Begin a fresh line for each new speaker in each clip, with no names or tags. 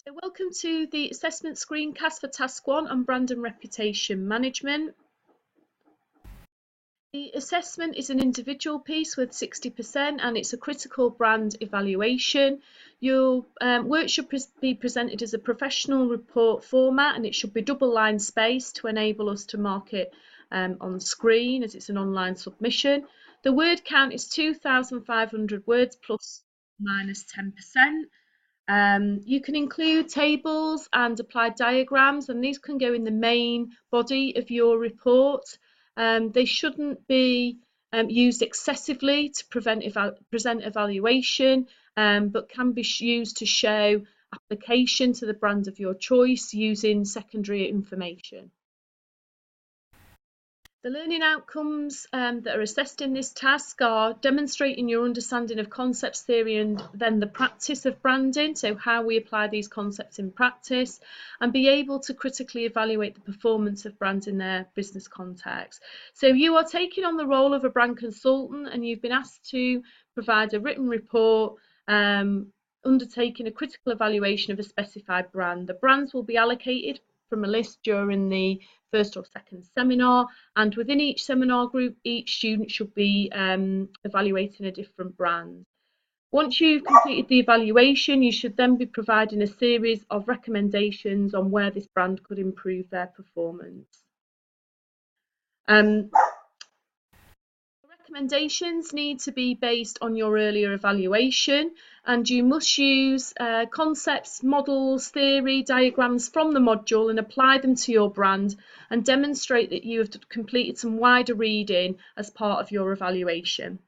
So welcome to the Assessment Screencast for Task 1 on Brand and Reputation Management. The assessment is an individual piece with 60% and it's a critical brand evaluation. Your work should be presented as a professional report format and it should be double-line spaced to enable us to mark it on screen as it's an online submission. The word count is 2,500 words plus minus 10%. You can include tables and applied diagrams, and these can go in the main body of your report. They shouldn't be used excessively to present evaluation, but can be used to show application to the brand of your choice using secondary information. The learning outcomes that are assessed in this task are demonstrating your understanding of concepts theory and then the practice of branding, so how we apply these concepts in practice, and be able to critically evaluate the performance of brands in their business context. So you are taking on the role of a brand consultant and you've been asked to provide a written report undertaking a critical evaluation of a specified brand. The brands will be allocated from a list during the first or second seminar, and within each seminar group each student should be evaluating a different brand. Once you've completed the evaluation, you should then be providing a series of recommendations on where this brand could improve their performance. Recommendations need to be based on your earlier evaluation, and you must use concepts, models, theory, diagrams from the module and apply them to your brand and demonstrate that you have completed some wider reading as part of your evaluation.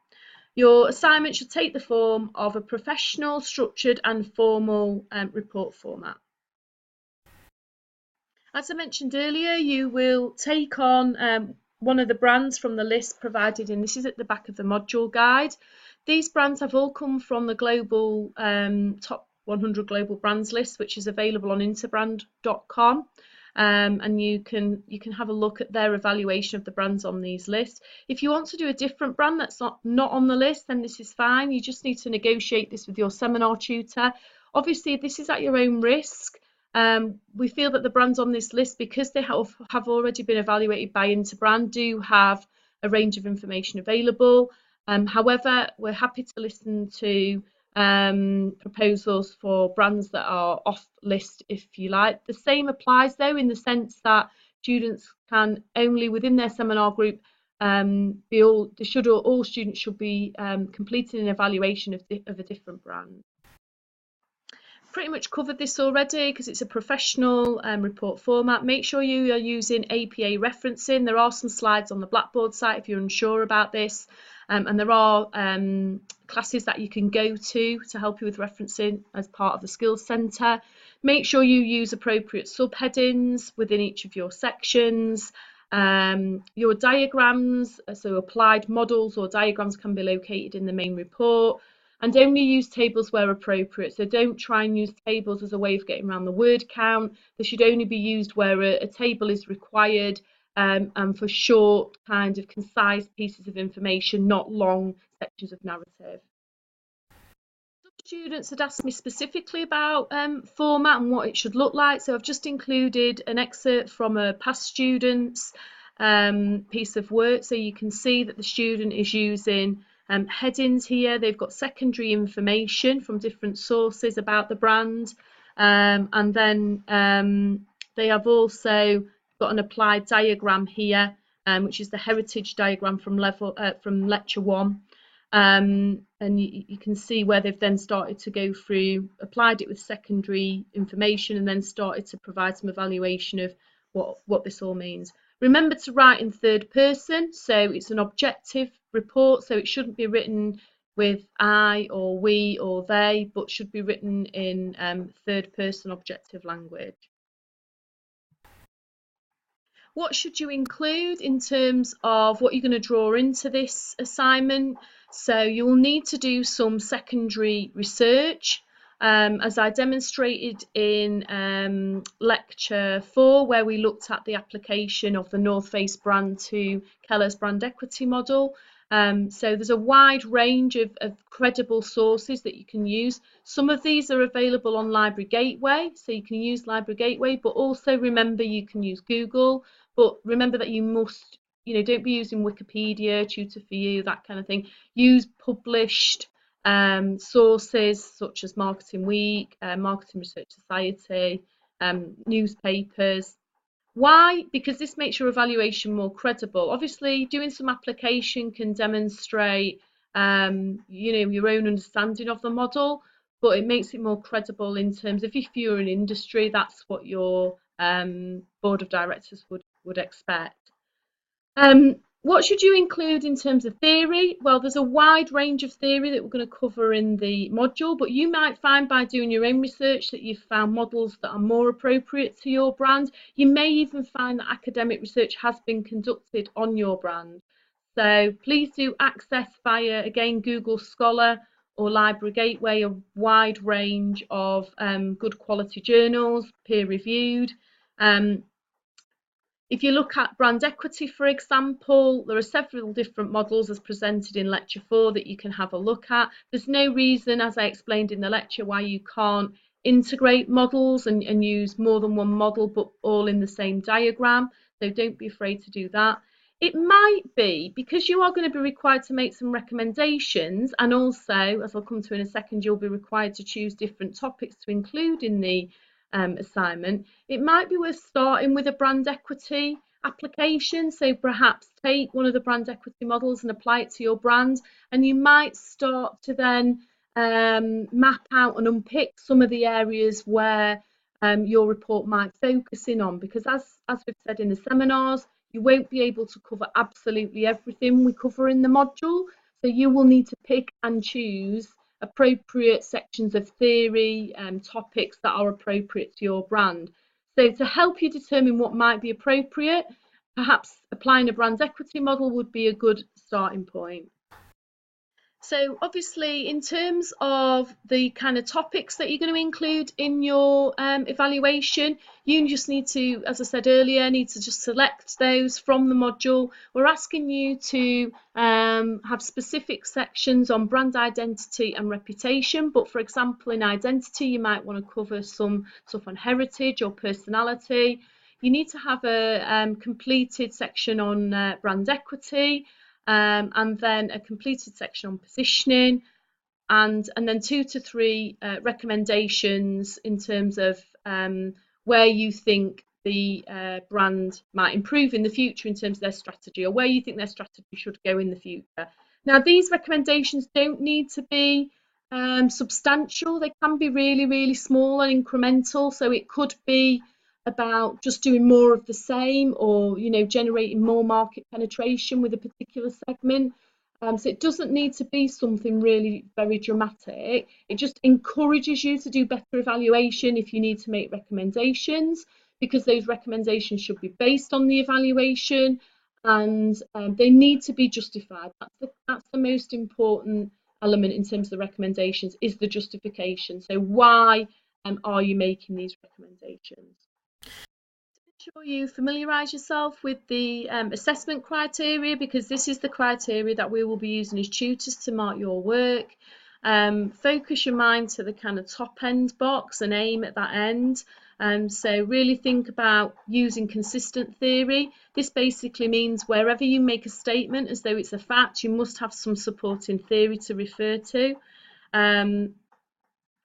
Your assignment should take the form of a professional, structured and formal report format. As I mentioned earlier, you will take on one of the brands from the list provided, and this is at the back of the module guide. These brands have all come from the global top 100 global brands list, which is available on interbrand.com, and you can have a look at their evaluation of the brands on these lists. If you want to do a different brand that's not on the list, then this is fine. You just need to negotiate this with your seminar tutor. Obviously, this is at your own risk. We feel that the brands on this list, because they have already been evaluated by Interbrand, do have a range of information available. However, we're happy to listen to proposals for brands that are off list if you like. The same applies though, in the sense that students can only within their seminar group all students should be completing an evaluation of a different brand. Pretty much covered this already because it's a professional report format. Make sure you are using APA referencing. There are some slides on the Blackboard site if you're unsure about this, and there are classes that you can go to help you with referencing as part of the Skills Centre. Make sure you use appropriate subheadings within each of your sections. Your diagrams, so applied models or diagrams, can be located in the main report. And only use tables where appropriate. So don't try and use tables as a way of getting around the word count. They should only be used where a table is required and for short, kind of concise pieces of information, not long sections of narrative. Some students had asked me specifically about format and what it should look like. So I've just included an excerpt from a past student's piece of work. So you can see that the student is using headings here. They've got secondary information from different sources about the brand, and then they have also got an applied diagram here, which is the heritage diagram from lecture 1, and you can see where they've then started to go through, applied it with secondary information, and then started to provide some evaluation of what this all means. Remember to write in third person, so it's an objective report, so it shouldn't be written with I or we or they, but should be written in third person objective language. What should you include in terms of what you're going to draw into this assignment? So you will need to do some secondary research. As I demonstrated in lecture 4, where we looked at the application of the North Face brand to Keller's brand equity model. So there's a wide range of credible sources that you can use. Some of these are available on Library Gateway, so you can use Library Gateway, but also remember you can use Google, but remember that you must, don't be using Wikipedia, Tutor for You, that kind of thing. Use published sources such as Marketing Week, Marketing Research Society, newspapers. Why? Because this makes your evaluation more credible. Obviously, doing some application can demonstrate, your own understanding of the model, but it makes it more credible in terms of if you're in industry, that's what your board of directors would expect. What should you include in terms of theory? Well, there's a wide range of theory that we're going to cover in the module, but you might find by doing your own research that you've found models that are more appropriate to your brand. You may even find that academic research has been conducted on your brand. So please do access via, again, Google Scholar or Library Gateway, a wide range of good quality journals, peer reviewed. If you look at brand equity, for example, there are several different models as presented in lecture 4 that you can have a look at. There's no reason, as I explained in the lecture, why you can't integrate models and use more than one model, but all in the same diagram. So don't be afraid to do that. It might be because you are going to be required to make some recommendations, and also, as I'll come to in a second, you'll be required to choose different topics to include in the assignment. It might be worth starting with a brand equity application. So perhaps take one of the brand equity models and apply it to your brand, and you might start to then map out and unpick some of the areas where your report might focus in on, because as we've said in the seminars, you won't be able to cover absolutely everything we cover in the module, so you will need to pick and choose appropriate sections of theory and topics that are appropriate to your brand. So to help you determine what might be appropriate, perhaps applying a brand equity model would be a good starting point. So obviously, in terms of the kind of topics that you're going to include in your evaluation, you just need to, as I said earlier, need to just select those from the module. We're asking you to have specific sections on brand identity and reputation, but for example, in identity, you might want to cover some stuff on heritage or personality. You need to have a completed section on brand equity, and then a completed section on positioning, and then 2 to 3 recommendations in terms of where you think the brand might improve in the future in terms of their strategy, or where you think their strategy should go in the future. Now, these recommendations don't need to be substantial. They can be really, really small and incremental. So it could be about just doing more of the same, or generating more market penetration with a particular segment. So it doesn't need to be something really very dramatic. It just encourages you to do better evaluation if you need to make recommendations, because those recommendations should be based on the evaluation, and they need to be justified. That's the most important element in terms of the recommendations, is the justification. So why are you making these recommendations? Sure you familiarise yourself with the assessment criteria, because this is the criteria that we will be using as tutors to mark your work. Focus your mind to the kind of top end box and aim at that end. So really think about using consistent theory. This basically means wherever you make a statement as though it's a fact, you must have some supporting theory to refer to.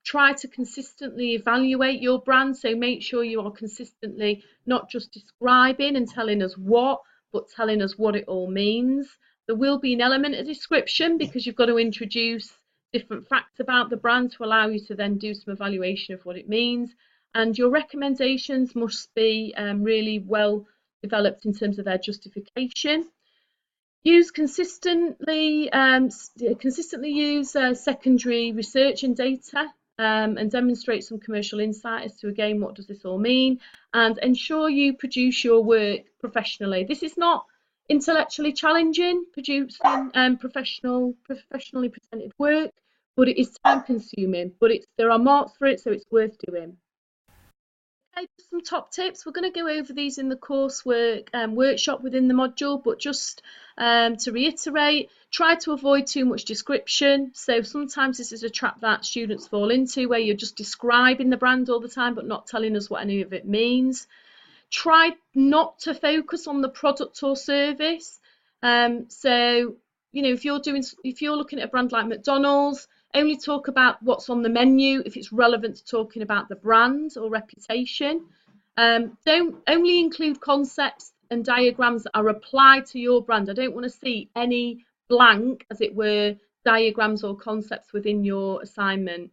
Try to consistently evaluate your brand, so make sure you are consistently not just describing and telling us what, but telling us what it all means. There will be an element of description, because you've got to introduce different facts about the brand to allow you to then do some evaluation of what it means. And your recommendations must be really well developed in terms of their justification. Use consistently use secondary research and data, and demonstrate some commercial insight as to, again, what does this all mean, and ensure you produce your work professionally. This is not intellectually challenging, producing professionally presented work, but it is time consuming, but there are marks for it, so it's worth doing. Okay, some top tips. We're going to go over these in the coursework workshop within the module, but just to reiterate, try to avoid too much description. So sometimes this is a trap that students fall into, where you're just describing the brand all the time but not telling us what any of it means. Try not to focus on the product or service. So, you know, if you're looking at a brand like McDonald's, only talk about what's on the menu if it's relevant to talking about the brand or reputation. Don't only include concepts and diagrams that are applied to your brand. I don't want to see any blank, as it were, diagrams or concepts within your assignment.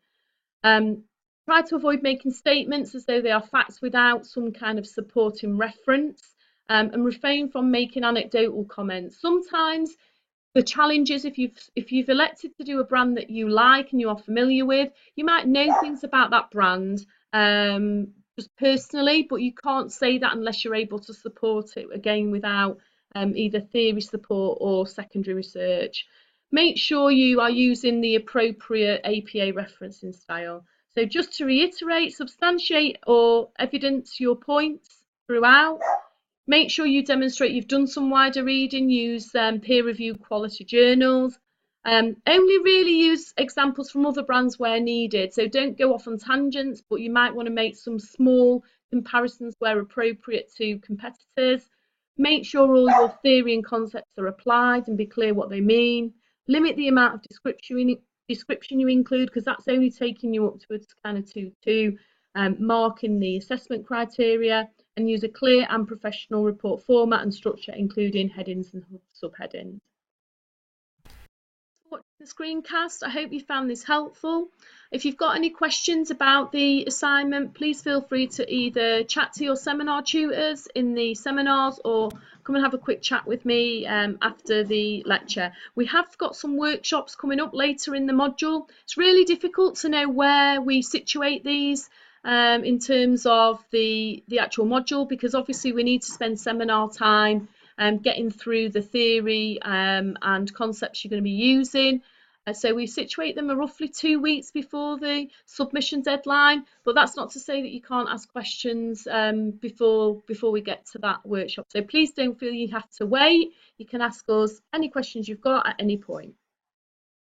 Try to avoid making statements as though they are facts without some kind of supporting reference, and refrain from making anecdotal comments. Sometimes the challenge is, if you've elected to do a brand that you like and you are familiar with, you might know things about that brand just personally, but you can't say that unless you're able to support it, again, without either theory support or secondary research. Make sure you are using the appropriate APA referencing style. So just to reiterate, substantiate or evidence your points throughout. Make sure you demonstrate you've done some wider reading, use peer-reviewed quality journals. Only really use examples from other brands where needed. So don't go off on tangents, but you might want to make some small comparisons where appropriate to competitors. Make sure all your theory and concepts are applied and be clear what they mean. Limit the amount of description you include, because that's only taking you up to a kind of 2-2 mark in the assessment criteria, and use a clear and professional report format and structure, including headings and subheadings. Watching the screencast, I hope you found this helpful. If you've got any questions about the assignment, please feel free to either chat to your seminar tutors in the seminars or come and have a quick chat with me after the lecture. We have got some workshops coming up later in the module. It's really difficult to know where we situate these in terms of the actual module, because obviously we need to spend seminar time getting through the theory and concepts you're going to be using. So we situate them roughly 2 weeks before the submission deadline, but that's not to say that you can't ask questions before we get to that workshop. So please don't feel you have to wait. You can ask us any questions you've got at any point.